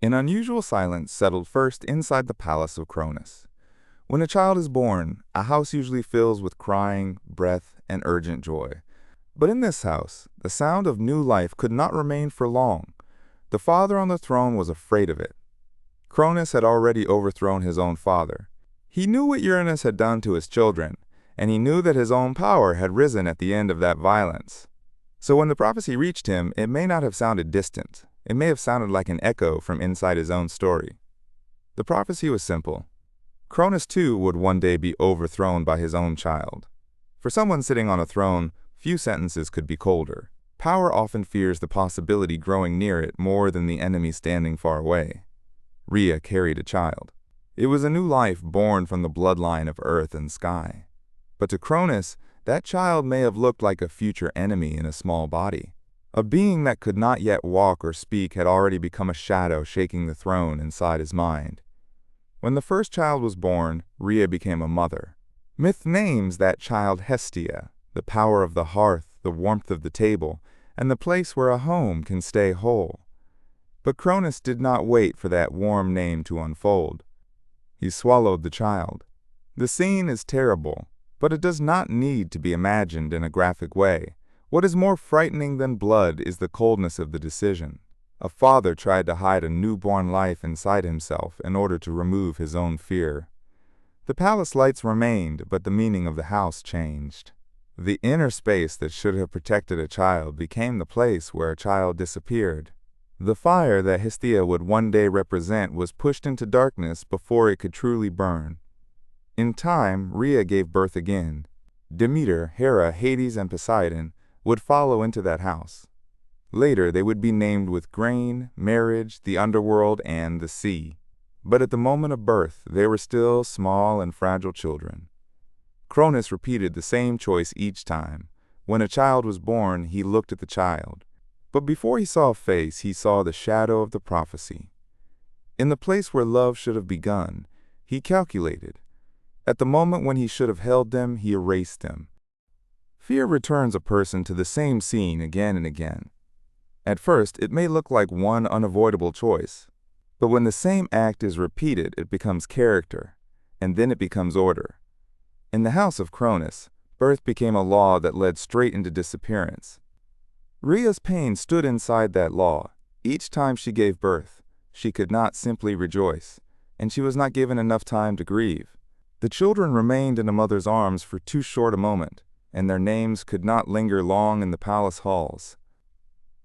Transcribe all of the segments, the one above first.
An unusual silence settled first inside the palace of Cronus. When a child is born, a house usually fills with crying, breath, and urgent joy. But in this house, the sound of new life could not remain for long. The father on the throne was afraid of it. Cronus had already overthrown his own father. He knew what Uranus had done to his children, and he knew that his own power had risen at the end of that violence. So when the prophecy reached him, it may not have sounded distant. It may have sounded like an echo from inside his own story. The prophecy was simple. Cronus too would one day be overthrown by his own child. For someone sitting on a throne, few sentences could be colder. Power often fears the possibility growing near it more than the enemy standing far away. Rhea carried a child. It was a new life born from the bloodline of earth and sky. But to Cronus, that child may have looked like a future enemy in a small body. A being that could not yet walk or speak had already become a shadow shaking the throne inside his mind. When the first child was born, Rhea became a mother. Myth names that child Hestia, the power of the hearth, the warmth of the table, and the place where a home can stay whole. But Cronus did not wait for that warm name to unfold. He swallowed the child. The scene is terrible, but it does not need to be imagined in a graphic way. What is more frightening than blood is the coldness of the decision. A father tried to hide a newborn life inside himself in order to remove his own fear. The palace lights remained, but the meaning of the house changed. The inner space that should have protected a child became the place where a child disappeared. The fire that Hestia would one day represent was pushed into darkness before it could truly burn. In time, Rhea gave birth again. Demeter, Hera, Hades, and Poseidon would follow into that house. Later, they would be named with grain, marriage, the underworld, and the sea. But at the moment of birth, they were still small and fragile children. Cronus repeated the same choice each time. When a child was born, he looked at the child. But before he saw a face, he saw the shadow of the prophecy. In the place where love should have begun, he calculated. At the moment when he should have held them, he erased them. Fear returns a person to the same scene again and again. At first, it may look like one unavoidable choice. But when the same act is repeated, it becomes character, and then it becomes order. In the house of Cronus, birth became a law that led straight into disappearance. Rhea's pain stood inside that law. Each time she gave birth, she could not simply rejoice, and she was not given enough time to grieve. The children remained in a mother's arms for too short a moment, and their names could not linger long in the palace halls.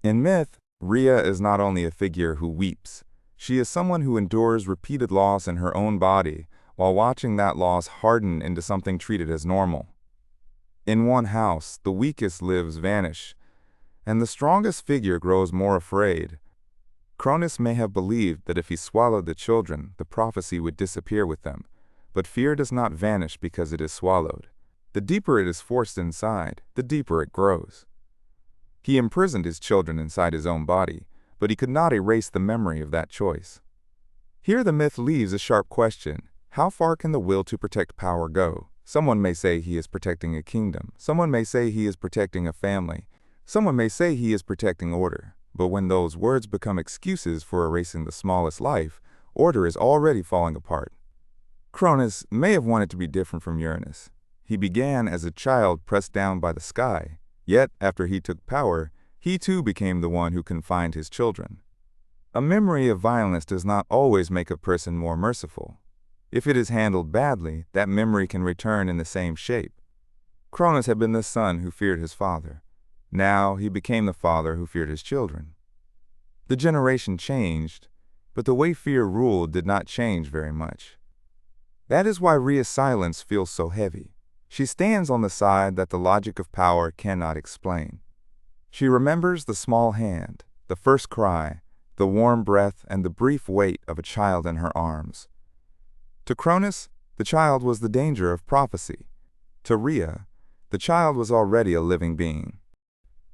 In myth, Rhea is not only a figure who weeps. She is someone who endures repeated loss in her own body while watching that loss harden into something treated as normal. In one house, the weakest lives vanish, and the strongest figure grows more afraid. Cronus may have believed that if he swallowed the children, the prophecy would disappear with them. But fear does not vanish because it is swallowed. The deeper it is forced inside, the deeper it grows. He imprisoned his children inside his own body, but he could not erase the memory of that choice. Here the myth leaves a sharp question. How far can the will to protect power go? Someone may say he is protecting a kingdom. Someone may say he is protecting a family. Someone may say he is protecting order. But when those words become excuses for erasing the smallest life, order is already falling apart. Cronus may have wanted to be different from Uranus. He began as a child pressed down by the sky, yet after he took power, he too became the one who confined his children. A memory of violence does not always make a person more merciful. If it is handled badly, that memory can return in the same shape. Cronus had been the son who feared his father. Now he became the father who feared his children. The generation changed, but the way fear ruled did not change very much. That is why Rhea's silence feels so heavy. She stands on the side that the logic of power cannot explain. She remembers the small hand, the first cry, the warm breath, and the brief weight of a child in her arms. To Cronus, the child was the danger of prophecy. To Rhea, the child was already a living being.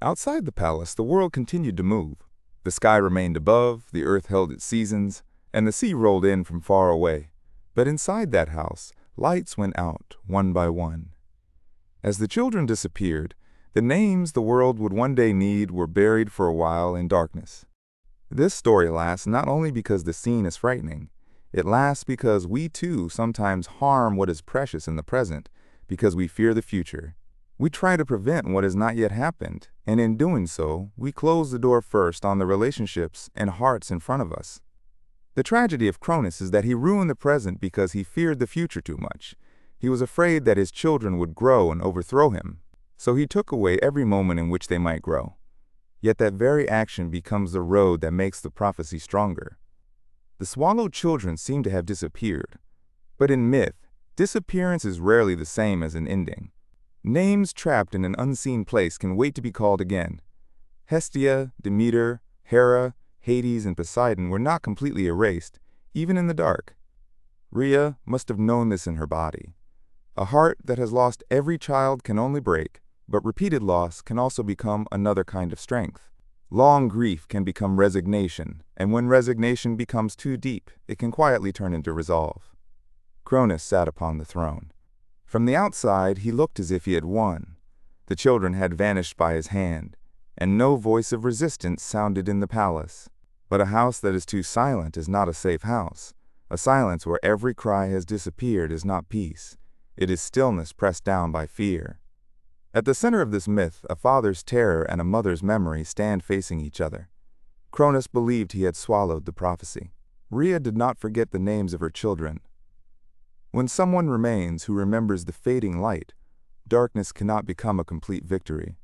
Outside the palace, the world continued to move. The sky remained above, the earth held its seasons, and the sea rolled in from far away. But inside that house, lights went out one by one. As the children disappeared, the names the world would one day need were buried for a while in darkness. This story lasts not only because the scene is frightening, it lasts because we too sometimes harm what is precious in the present because we fear the future. We try to prevent what has not yet happened, and in doing so, we close the door first on the relationships and hearts in front of us. The tragedy of Cronus is that he ruined the present because he feared the future too much. He was afraid that his children would grow and overthrow him, so he took away every moment in which they might grow. Yet that very action becomes the road that makes the prophecy stronger. The swallowed children seem to have disappeared, but in myth, disappearance is rarely the same as an ending. Names trapped in an unseen place can wait to be called again. Hestia, Demeter, Hera, Hades, and Poseidon were not completely erased, even in the dark. Rhea must have known this in her body. A heart that has lost every child can only break, but repeated loss can also become another kind of strength. Long grief can become resignation, and when resignation becomes too deep, it can quietly turn into resolve. Cronus sat upon the throne. From the outside, he looked as if he had won. The children had vanished by his hand, and no voice of resistance sounded in the palace. But a house that is too silent is not a safe house. A silence where every cry has disappeared is not peace. It is stillness pressed down by fear. At the center of this myth, a father's terror and a mother's memory stand facing each other. Cronus believed he had swallowed the prophecy. Rhea did not forget the names of her children. When someone remains who remembers the fading light, darkness cannot become a complete victory.